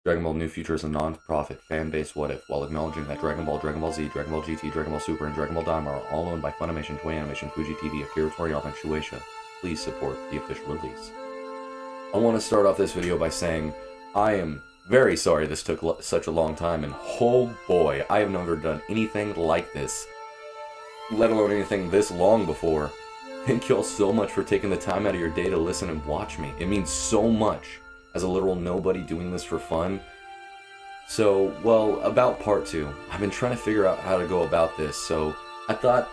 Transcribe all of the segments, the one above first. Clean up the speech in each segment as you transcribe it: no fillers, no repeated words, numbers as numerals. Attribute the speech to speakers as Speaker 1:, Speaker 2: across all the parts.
Speaker 1: Dragon Ball New Future is a non-profit, fan-based what-if, while acknowledging that Dragon Ball, Dragon Ball Z, Dragon Ball GT, Dragon Ball Super, and Dragon Ball Daima are all owned by Funimation, Toei Animation, Fuji TV, Akira Toriyama, and Shueisha. Please support the official release. I want to start off this video by saying I am very sorry this took such a long time, and oh boy, I have never done anything like this, let alone anything this long before. Thank y'all so much for taking the time out of your day to listen and watch me. It means so much as a literal nobody doing this for fun. So, well, about part 2. I've been trying to figure out how to go about this, so I thought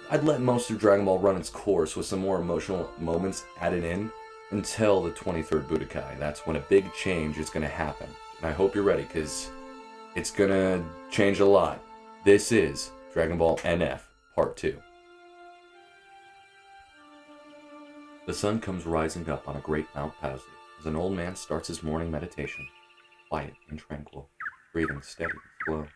Speaker 1: I'd let most of Dragon Ball run its course with some more emotional moments added in until the 23rd Budokai. That's when a big change is going to happen. And I hope you're ready, because it's going to change a lot. This is Dragon Ball NF Part 2. The sun comes rising up on a great Mount Paozu as an old man starts his morning meditation, quiet and tranquil, breathing steady and slow.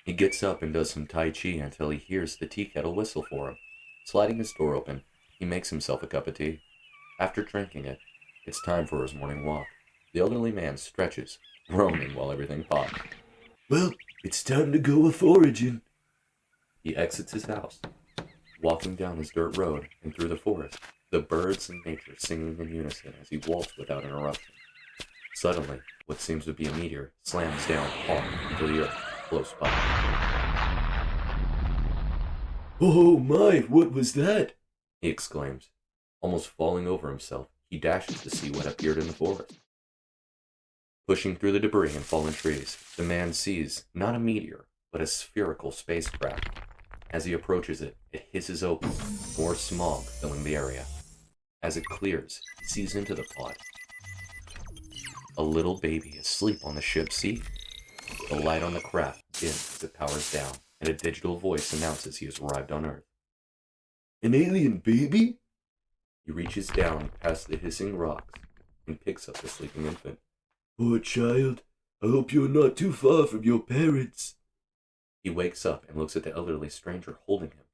Speaker 1: He gets up and does some Tai Chi until he hears the tea kettle whistle for him. Sliding his door open, he makes himself a cup of tea. After drinking it, it's time for his morning walk. The elderly man stretches, groaning while everything pops.
Speaker 2: Well, it's time to go a-foraging.
Speaker 1: He exits his house, walking down his dirt road and through the forest, the birds and nature singing in unison as he walks without interruption. Suddenly, what seems to be a meteor slams down hard into the earth close by.
Speaker 2: Oh my, what was that?
Speaker 1: He exclaims. Almost falling over himself, he dashes to see what appeared in the forest. Pushing through the debris and fallen trees, the man sees not a meteor, but a spherical spacecraft. As he approaches it, it hisses open, more smog filling the area. As it clears, he sees into the pod. A little baby asleep on the ship's seat. The light on the craft dims as it powers down, and a digital voice announces he has arrived on Earth.
Speaker 2: An alien baby?
Speaker 1: He reaches down past the hissing rocks and picks up the sleeping infant.
Speaker 2: Poor child, I hope you're not too far from your parents.
Speaker 1: He wakes up and looks at the elderly stranger holding him.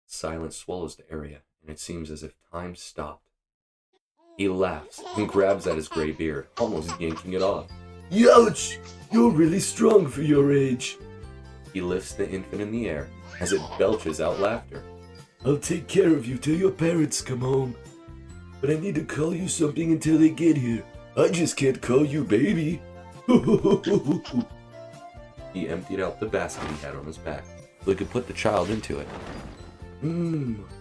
Speaker 1: Silence swallows the area, and it seems as if time stopped. He laughs and grabs at his gray beard, almost yanking it off.
Speaker 2: Youch! You're really strong for your age.
Speaker 1: He lifts the infant in the air as it belches out laughter.
Speaker 2: I'll take care of you till your parents come home. But I need to call you something until they get here. I just can't call you baby.
Speaker 1: He emptied out the basket he had on his back so he could put the child into it.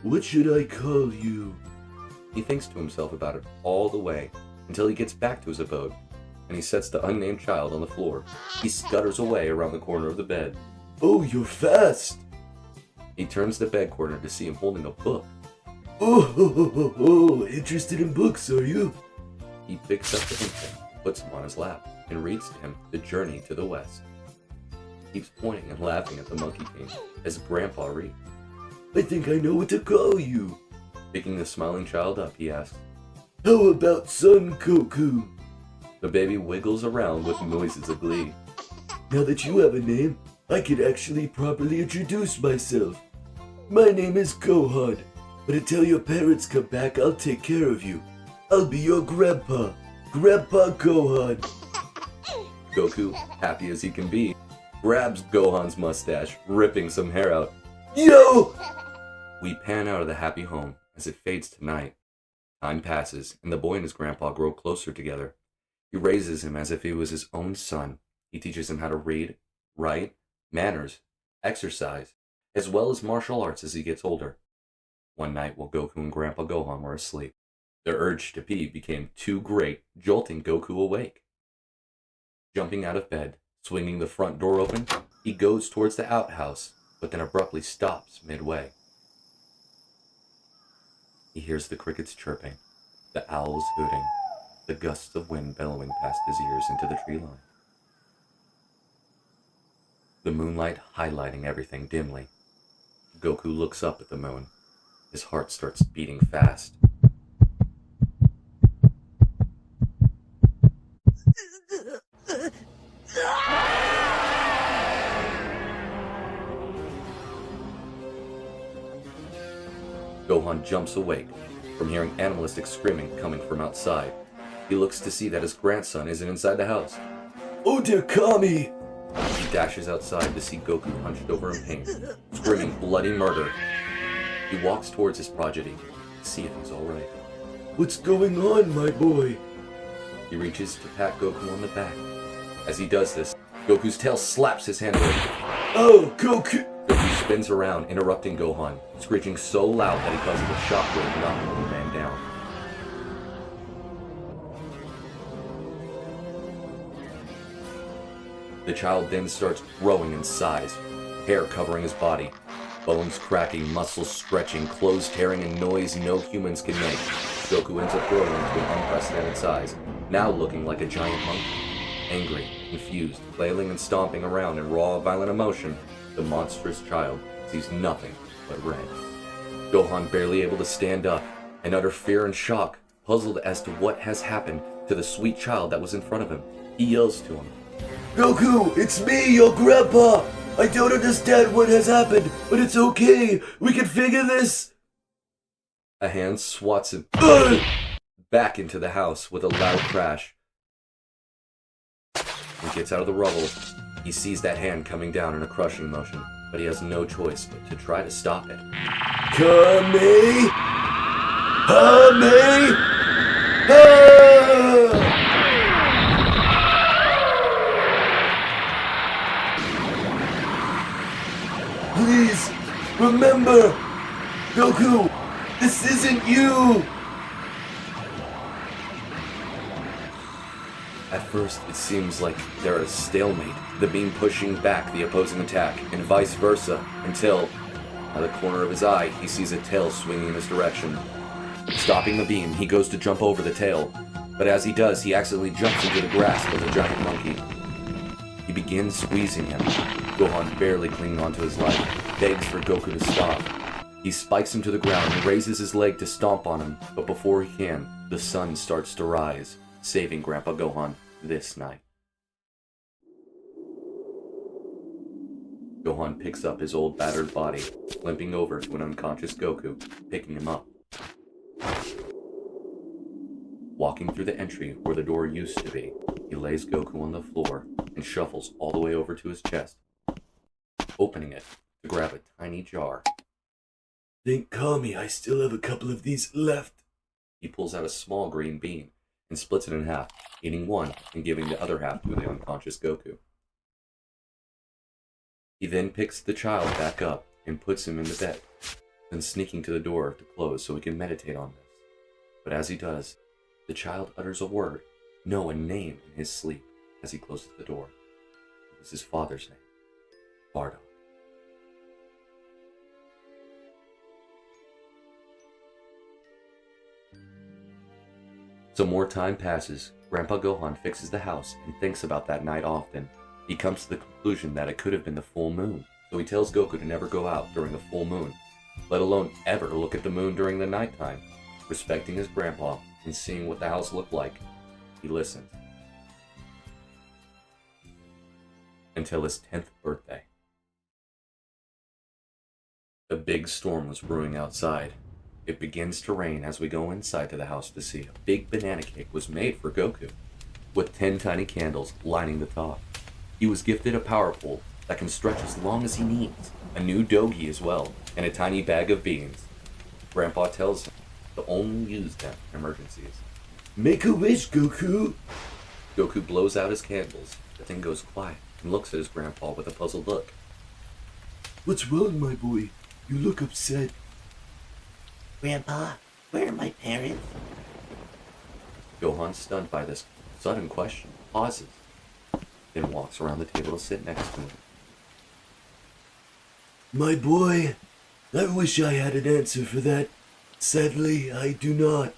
Speaker 2: What should I call you?
Speaker 1: He thinks to himself about it all the way until he gets back to his abode, and he sets the unnamed child on the floor. He scutters away around the corner of the bed.
Speaker 2: Oh, you're fast.
Speaker 1: He turns the bed corner to see him holding a book.
Speaker 2: Oh, interested in books, are you?
Speaker 1: He picks up the infant, puts him on his lap, and reads to him The Journey to the West. He keeps pointing and laughing at the Monkey King as Grandpa reads.
Speaker 2: I think I know what to call you.
Speaker 1: Picking the smiling child up, he asks,
Speaker 2: How about Son Goku?
Speaker 1: The baby wiggles around with noises of glee.
Speaker 2: Now that you have a name, I can actually properly introduce myself. My name is Gohan, but until your parents come back, I'll take care of you. I'll be your grandpa, Grandpa Gohan.
Speaker 1: Goku, happy as he can be, grabs Gohan's mustache, ripping some hair out.
Speaker 2: Yo!
Speaker 1: We pan out of the happy home as it fades to night. Time passes, and the boy and his grandpa grow closer together. He raises him as if he was his own son. He teaches him how to read, write, manners, exercise, as well as martial arts as he gets older. One night while Goku and Grandpa Gohan were asleep, their urge to pee became too great, jolting Goku awake. Jumping out of bed, swinging the front door open, he goes towards the outhouse, but then abruptly stops midway. He hears the crickets chirping, the owls hooting, the gusts of wind bellowing past his ears into the tree line. The moonlight highlighting everything dimly. Goku looks up at the moon. His heart starts beating fast. Gohan jumps awake from hearing animalistic screaming coming from outside. He looks to see that his grandson isn't inside the house.
Speaker 2: Oh dear Kami!
Speaker 1: He dashes outside to see Goku hunched over in pain, screaming bloody murder. He walks towards his progeny to see if he's alright.
Speaker 2: What's going on, my boy?
Speaker 1: He reaches to pat Goku on the back. As he does this, Goku's tail slaps his hand away.
Speaker 2: Oh, Goku!
Speaker 1: Goku spins around, interrupting Gohan, screeching so loud that he causes a shockwave knocking the man down. The child then starts growing in size, hair covering his body, bones cracking, muscles stretching, clothes tearing, and noise no humans can make. Goku ends up growing into an unprecedented size, now looking like a giant monkey. Angry, confused, flailing and stomping around in raw, violent emotion, the monstrous child sees nothing but red. Gohan barely able to stand up, in utter fear and shock, puzzled as to what has happened to the sweet child that was in front of him. He yells to him,
Speaker 2: Goku, it's me, your grandpa! I don't understand what has happened, but it's okay. We can figure this.
Speaker 1: A hand swats him back into the house with a loud crash. When he gets out of the rubble, he sees that hand coming down in a crushing motion, but he has no choice but to try to stop it.
Speaker 2: Kami! Kami! Ah! Please, remember! Goku, this isn't you!
Speaker 1: At first, it seems like they're at a stalemate, the beam pushing back the opposing attack, and vice versa, until, out of the corner of his eye, he sees a tail swinging in his direction. Stopping the beam, he goes to jump over the tail, but as he does, he accidentally jumps into the grasp of the giant monkey. He begins squeezing him. Gohan, barely clinging onto his life, begs for Goku to stop. He spikes him to the ground and raises his leg to stomp on him, but before he can, the sun starts to rise, saving Grandpa Gohan this night. Gohan picks up his old battered body, limping over to an unconscious Goku, picking him up. Walking through the entry where the door used to be, he lays Goku on the floor and shuffles all the way over to his chest, opening it to grab a tiny jar.
Speaker 2: Thank Kami, I still have a couple of these left.
Speaker 1: He pulls out a small green bean and splits it in half, eating one and giving the other half to the unconscious Goku. He then picks the child back up and puts him in the bed, then sneaking to the door to close so he can meditate on this. But as he does, the child utters a word, no, a name in his sleep as he closes the door. It was his father's name, Bardock. Some more time passes. Grandpa Gohan fixes the house and thinks about that night often. He comes to the conclusion that it could have been the full moon, so he tells Goku to never go out during a full moon, let alone ever look at the moon during the nighttime. Respecting his grandpa and seeing what the house looked like, he listens. Until his 10th birthday. A big storm was brewing outside. It begins to rain as we go inside to the house to see a big banana cake was made for Goku, with 10 tiny candles lining the top. He was gifted a power pole that can stretch as long as he needs, a new dogi as well, and a tiny bag of beans. Grandpa tells him to only use them in emergencies.
Speaker 2: Make a wish, Goku.
Speaker 1: Goku blows out his candles, the thing goes quiet, and looks at his grandpa with a puzzled look.
Speaker 2: What's wrong, my boy? You look upset.
Speaker 3: Grandpa, where are my parents?
Speaker 1: Gohan, stunned by this sudden question, pauses, then walks around the table to sit next to him.
Speaker 2: My boy, I wish I had an answer for that. Sadly, I do not.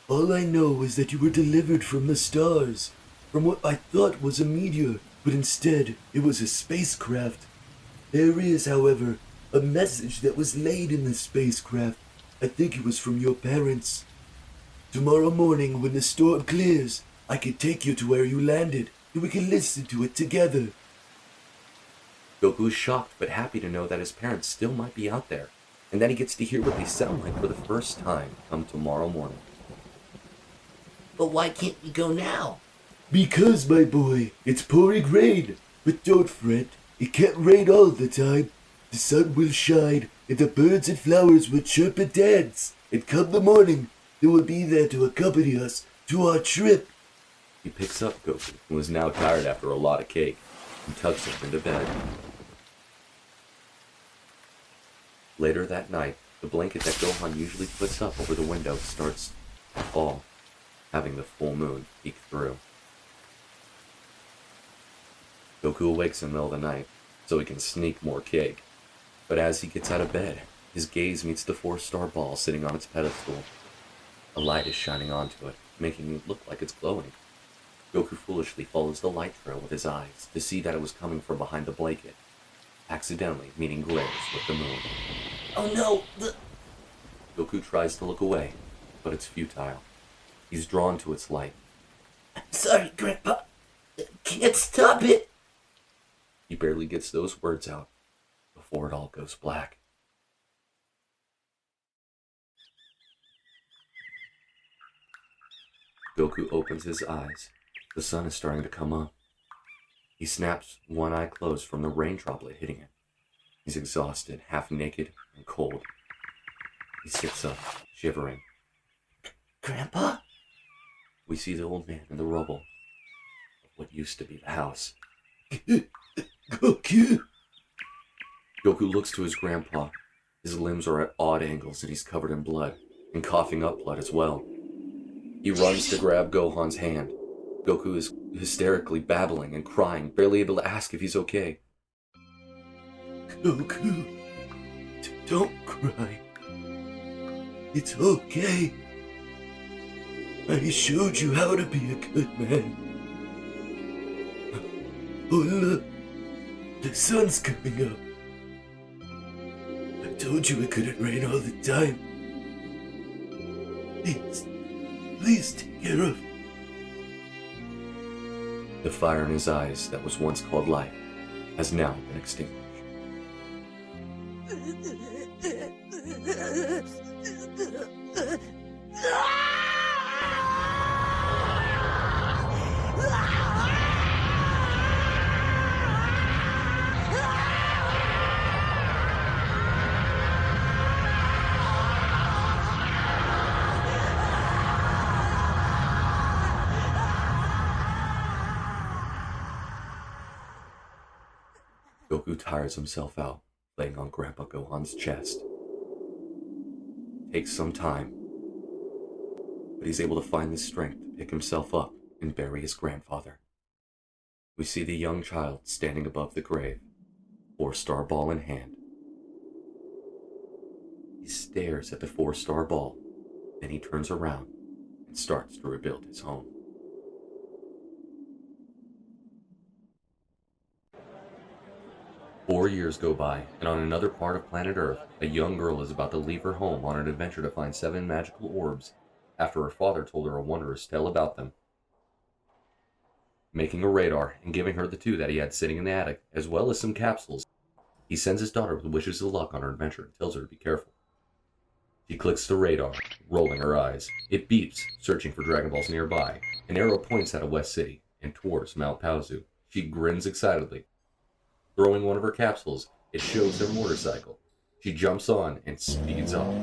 Speaker 2: All I know is that you were delivered from the stars, from what I thought was a meteor, but instead it was a spacecraft. There is, however, a message that was laid in the spacecraft. I think it was from your parents. Tomorrow morning, when the storm clears, I can take you to where you landed, and we can listen to it together.
Speaker 1: Goku is shocked but happy to know that his parents still might be out there, and that he gets to hear what they sound like for the first time come tomorrow morning.
Speaker 3: But why can't we go now?
Speaker 2: Because, my boy, it's pouring rain. But don't fret, it can't rain all the time. The sun will shine, and the birds and flowers will chirp and dance. And come the morning, they will be there to accompany us to our trip.
Speaker 1: He picks up Goku, who is now tired after a lot of cake, and tucks him into bed. Later that night, the blanket that Gohan usually puts up over the window starts to fall, having the full moon peek through. Goku awakes in the middle of the night, so he can sneak more cake. But as he gets out of bed, his gaze meets the 4-star ball sitting on its pedestal. A light is shining onto it, making it look like it's glowing. Goku foolishly follows the light trail with his eyes to see that it was coming from behind the blanket, accidentally meeting glares with the moon.
Speaker 3: Oh no!
Speaker 1: Goku tries to look away, but it's futile. He's drawn to its light.
Speaker 3: I'm sorry, Grandpa. Can't stop it.
Speaker 1: He barely gets those words out before it all goes black. Goku opens his eyes. The sun is starting to come up. He snaps one eye closed from the rain droplet hitting it. He's exhausted, half naked, and cold. He sits up, shivering.
Speaker 3: Grandpa?
Speaker 1: We see the old man in the rubble of what used to be the house.
Speaker 2: Goku!
Speaker 1: Goku looks to his grandpa. His limbs are at odd angles and he's covered in blood, and coughing up blood as well. He runs to grab Gohan's hand. Goku is hysterically babbling and crying, barely able to ask if he's okay.
Speaker 2: Goku, don't cry. It's okay. I showed you how to be a good man. Oh look, the sun's coming up. I told you it couldn't rain all the time. Please take care of.
Speaker 1: The fire in his eyes that was once called life has now been extinguished. Goku tires himself out, laying on Grandpa Gohan's chest. Takes some time, but he's able to find the strength to pick himself up and bury his grandfather. We see the young child standing above the grave, 4-star ball in hand. He stares at the 4-star ball, then he turns around and starts to rebuild his home. Four years go by, and on another part of planet Earth, a young girl is about to leave her home on an adventure to find 7 magical orbs after her father told her a wondrous tale about them. Making a radar and giving her the 2 that he had sitting in the attic, as well as some capsules, he sends his daughter with wishes of luck on her adventure and tells her to be careful. She clicks the radar, rolling her eyes. It beeps, searching for Dragon Balls nearby. An arrow points out of West City and towards Mount Paozu. She grins excitedly. Throwing one of her capsules, it shows their motorcycle. She jumps on and speeds off.